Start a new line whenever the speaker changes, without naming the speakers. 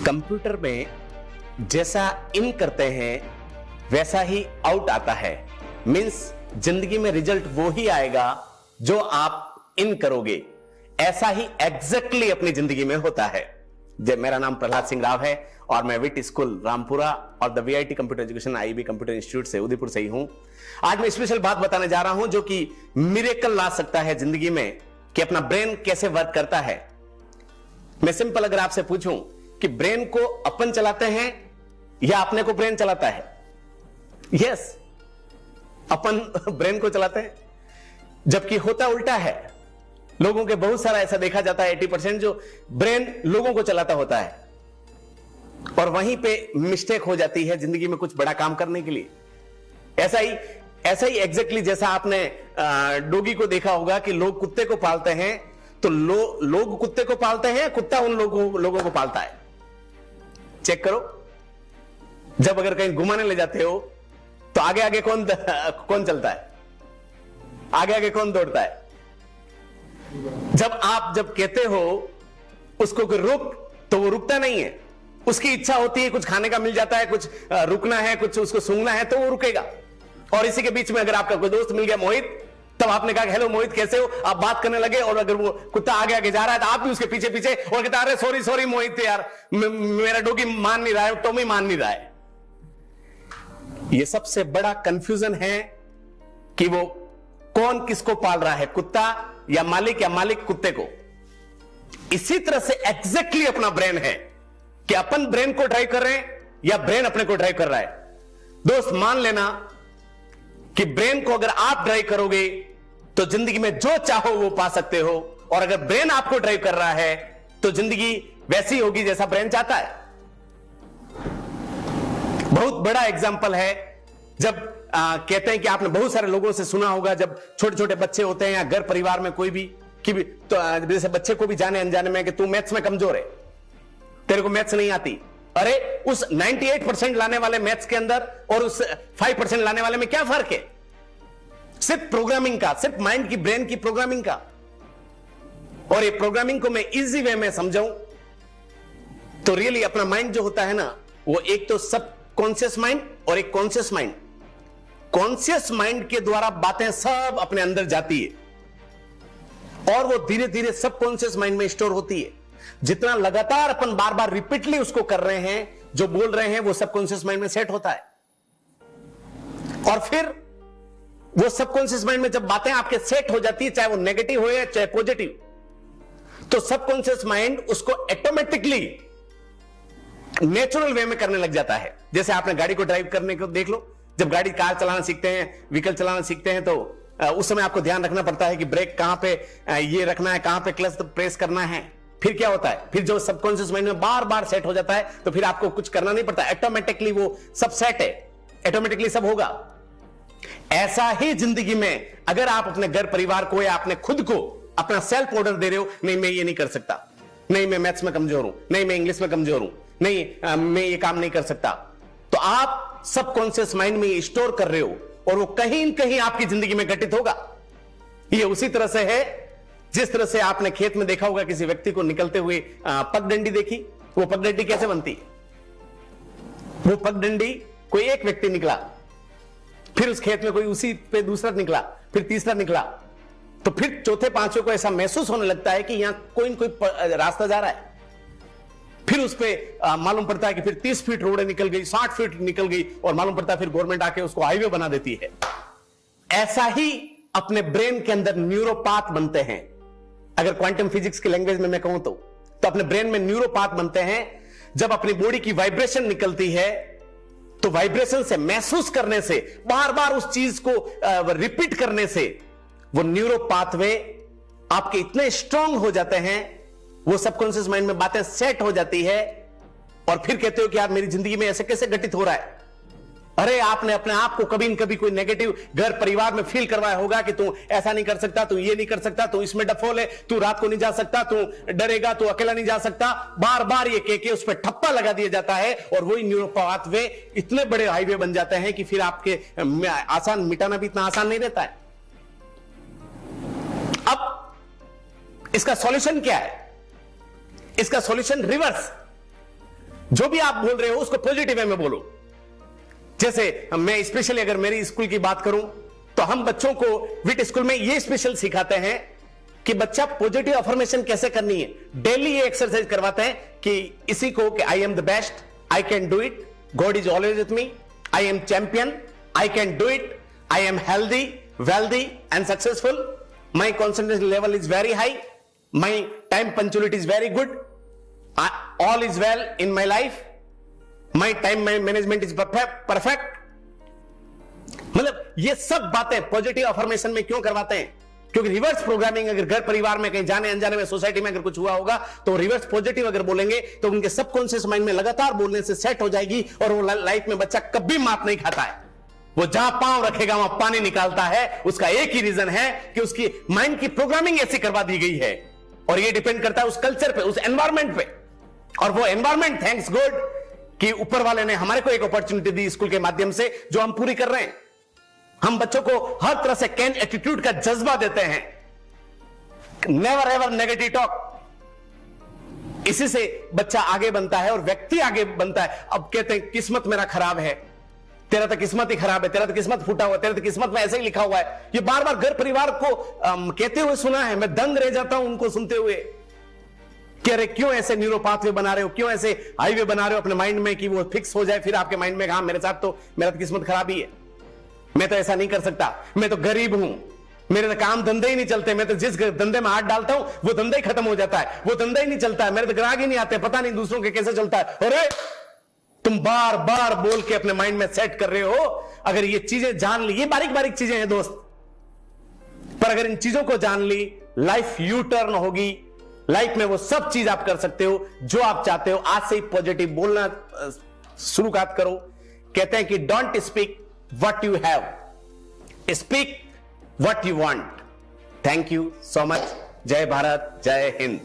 Computer में जैसा इन करते हैं वैसा ही आउट आता है। मींस जिंदगी में रिजल्ट वो ही आएगा जो आप इन करोगे। ऐसा ही एग्जैक्टली अपनी जिंदगी में होता है। मेरा नाम प्रहलाद सिंह राव है और मैं विट स्कूल रामपुरा और the VIT computer education IB computer institute से उदयपुर से ही हूं। आज मैं स्पेशल बात बताने जा रहा हूं जो कि मिरेकल ला सकता है जिंदगी में, कि अपना ब्रेन कैसे वर्क करता है। मैं सिंपल अगर आपसे पूछूं कि ब्रेन को अपन चलाते हैं या अपने को ब्रेन चलाता है? यस, अपन ब्रेन को चलाते हैं, जबकि होता उल्टा है। लोगों के बहुत सारा ऐसा देखा जाता है 80% जो ब्रेन लोगों को चलाता होता है और वहीं पे मिस्टेक हो जाती है जिंदगी में कुछ बड़ा काम करने के लिए। ऐसा ही एग्जैक्टली जैसा आपने डॉगी को देखा होगा कि लोग कुत्ते को पालते हैं, तो लोग कुत्ते को पालते हैं, कुत्ता उन लोगों को पालता है। चेक करो, जब अगर कहीं घुमाने ले जाते हो तो आगे आगे कौन चलता है, आगे आगे कौन दौड़ता है? जब कहते हो उसको कि रुक, तो वो रुकता नहीं है। उसकी इच्छा होती है, कुछ खाने का मिल जाता है, कुछ रुकना है, कुछ उसको सूंघना है, तो वो रुकेगा। और इसी के बीच में अगर आपका कोई दोस्त मिल गया मोहित, तब आपने कहा हेलो मोहित कैसे हो, आप बात करने लगे, और अगर वो कुत्ता आगे आगे जा रहा है तो आप भी उसके पीछे पीछे और कहते अरे सॉरी मोहित यार, मेरा डॉगी मान नहीं रहा है, टॉमी मान नहीं रहा है। ये सबसे बड़ा कंफ्यूजन है कि वो कौन किसको पाल रहा है, कुत्ता या मालिक कुत्ते को। इसी तरह से एग्जैक्टली अपना ब्रेन है कि अपन ब्रेन को ड्राइव कर रहे हैं या ब्रेन अपने को ड्राइव कर रहा है। दोस्त मान लेना कि ब्रेन को अगर आप ड्राइव करोगे तो जिंदगी में जो चाहो वो पा सकते हो, और अगर ब्रेन आपको ड्राइव कर रहा है तो जिंदगी वैसी होगी जैसा ब्रेन चाहता है। बहुत बड़ा एग्जाम्पल है, जब कहते हैं कि आपने बहुत सारे लोगों से सुना होगा, जब छोटे छोटे बच्चे होते हैं या घर परिवार में कोई भी, कि तो जैसे बच्चे को भी जाने अनजाने में कि तू मैथ्स में कमजोर है, तेरे को मैथ्स नहीं आती। अरे उस 98% लाने वाले मैथ्स के अंदर और उस 5% लाने वाले में क्या फर्क है? सिर्फ प्रोग्रामिंग का, सिर्फ माइंड की, ब्रेन की प्रोग्रामिंग का। और ये प्रोग्रामिंग को मैं इजी वे में समझाऊं तो रियली अपना माइंड जो होता है ना, वो एक तो सब कॉन्शियस माइंड और एक कॉन्शियस माइंड। कॉन्शियस माइंड के द्वारा बातें सब अपने अंदर जाती है और वो धीरे धीरे सब कॉन्शियस माइंड में स्टोर होती है। जितना लगातार अपन बार बार रिपीटली उसको कर रहे हैं, जो बोल रहे हैं, वो सबकॉन्शियस माइंड में सेट होता है। और फिर वो सबकॉन्शियस माइंड में जब बातें आपके सेट हो जाती है, चाहे वो नेगेटिव हो या चाहे पॉजिटिव, तो सबकॉन्शियस माइंड उसको ऑटोमेटिकली नेचुरल वे में करने लग जाता है। जैसे आपने गाड़ी को ड्राइव करने को देख लो, जब गाड़ी कार चलाना सीखते हैं, व्हीकल चलाना सीखते हैं, तो उस समय आपको ध्यान रखना पड़ता है कि ब्रेक कहां पे ये रखना है, कहां पे क्लच प्रेस करना है। फिर क्या होता है, फिर जो सबकॉन्शियस माइंड में बार बार सेट हो जाता है, तो फिर आपको कुछ करना नहीं पड़ता, ऑटोमेटिकली वो सब सेट है, ऑटोमेटिकली सब होगा। ऐसा ही जिंदगी में अगर आप अपने घर परिवार को या अपने खुद को अपना सेल्फ ऑर्डर दे रहे हो, नहीं मैं ये नहीं कर सकता, नहीं मैं मैथ्स में कमजोर हूं, नहीं मैं इंग्लिश में कमजोर हूं, नहीं मैं ये काम नहीं कर सकता, तो आप सबकॉन्शियस माइंड में स्टोर कर रहे हो और वो कहीं न कहीं आपकी जिंदगी में घटित होगा। ये उसी तरह से है जिस तरह से आपने खेत में देखा होगा किसी व्यक्ति को निकलते हुए पगडंडी देखी। वो पगडंडी कैसे बनती है? वो पगडंडी कोई एक व्यक्ति निकला, फिर उस खेत में कोई उसी पे दूसरा निकला, फिर तीसरा निकला, तो फिर चौथे पांचवें को ऐसा महसूस होने लगता है कि यहां कोई न कोई रास्ता जा रहा है। फिर उस पर मालूम पड़ता है कि फिर 30 फीट रोड निकल गई, 60 फीट निकल गई, और मालूम पड़ता है फिर गवर्नमेंट आके उसको हाईवे बना देती है। ऐसा ही अपने ब्रेन के अंदर न्यूरोपाथ बनते हैं। अगर क्वांटम फिजिक्स की लैंग्वेज में मैं कहूं तो अपने ब्रेन में न्यूरोपाथ बनते हैं। जब अपनी बॉडी की वाइब्रेशन निकलती है, तो वाइब्रेशन से, महसूस करने से, बार बार उस चीज को रिपीट करने से वो न्यूरोपाथवे आपके इतने स्ट्रांग हो जाते हैं, वो सबकॉन्शियस माइंड में बातें सेट हो जाती है, और फिर कहते हो कि यार मेरी जिंदगी में ऐसे कैसे घटित हो रहा है। अरे आपने अपने आप को कभी न कभी कोई नेगेटिव घर परिवार में फील करवाया होगा कि तू ऐसा नहीं कर सकता, तू ये नहीं कर सकता, तू इसमें डफोल है, तू रात को नहीं जा सकता, तू डरेगा, तू अकेला नहीं जा सकता। बार बार ये कह के उस पर ठप्पा लगा दिया जाता है और वही न्यूरोपाथवे इतने बड़े हाईवे बन जाते हैं कि फिर आपके आसान मिटाना भी इतना आसान नहीं रहता है। अब इसका सॉल्यूशन क्या है? इसका सॉल्यूशन रिवर्स। जो भी आप बोल रहे हो उसको पॉजिटिव वे में बोलो। जैसे मैं स्पेशली अगर मेरी स्कूल की बात करूं तो हम बच्चों को विट स्कूल में ये स्पेशल सिखाते हैं कि बच्चा पॉजिटिव अफर्मेशन कैसे करनी है। डेली ये एक्सरसाइज करवाते हैं कि इसी को कि I am the best, I can do it, God is always with me, I am champion, I can do it, I am healthy, wealthy and successful, my concentration level is very high, my time punctuality is very good, all is well in my life, my time management is perfect. मतलब ये सब बातें positive affirmation में क्यों करवाते हैं? क्योंकि reverse programming अगर घर परिवार में कहीं जाने अनजाने में सोसाइटी में अगर कुछ हुआ होगा तो रिवर्स पॉजिटिव अगर बोलेंगे तो उनके सबकॉन्शियस माइंड में लगातार बोलने से सेट हो जाएगी और वो लाइफ में बच्चा कभी मात नहीं खाता है। वो जहां पांव रखेगा वहां पानी निकालता है। उसका एक ही रीजन है कि उसकी माइंड की प्रोग्रामिंग ऐसी करवा दी गई है और ये डिपेंड करता है उस कल्चर पे, उस एनवायरमेंट पे। और वो एनवायरमेंट थैंक्स गॉड कि ऊपर वाले ने हमारे को एक अपॉर्चुनिटी दी स्कूल के माध्यम से जो हम पूरी कर रहे हैं। हम बच्चों को हर तरह से कैन एटीट्यूड का जज्बा देते हैं, नेवर एवर नेगेटिव टॉक। इसी से बच्चा आगे बनता है और व्यक्ति आगे बनता है। अब कहते हैं किस्मत मेरा खराब है, तेरा तो किस्मत ही खराब है, तेरा तो किस्मत फूटा हुआ है, तेरा तो किस्मत में ऐसे ही लिखा हुआ है। ये बार बार घर परिवार को कहते हुए सुना है। मैं दंग रह जाता हूं उनको सुनते हुए कि अरे क्यों ऐसे न्यूरो पाथवे बना रहे हो, क्यों ऐसे हाईवे बना रहे हो अपने माइंड में कि वो फिक्स हो जाए फिर आपके माइंड में हाँ मेरे साथ तो मेरा तो किस्मत खराब ही है, मैं तो ऐसा नहीं कर सकता, मैं तो गरीब हूं, मेरे तो काम धंधे ही नहीं चलते, मैं तो जिस धंधे में हाथ डालता हूं वो धंधा ही खत्म हो जाता है, वो धंधा ही नहीं चलता है, मेरे तो ग्राहक ही नहीं आते, पता नहीं दूसरों के कैसे चलता है। अरे तुम बार बार बोल के अपने माइंड में सेट कर रहे हो। अगर ये चीजें जान ली, ये बारीक बारीक चीजें हैं दोस्त, पर अगर इन चीजों को जान ली लाइफ यू टर्न होगी। लाइफ में वो सब चीज आप कर सकते हो जो आप चाहते हो। आज से ही पॉजिटिव बोलना शुरू करो। कहते हैं कि don't speak what you have, speak what you want. Thank you so much. जय भारत, जय हिंद।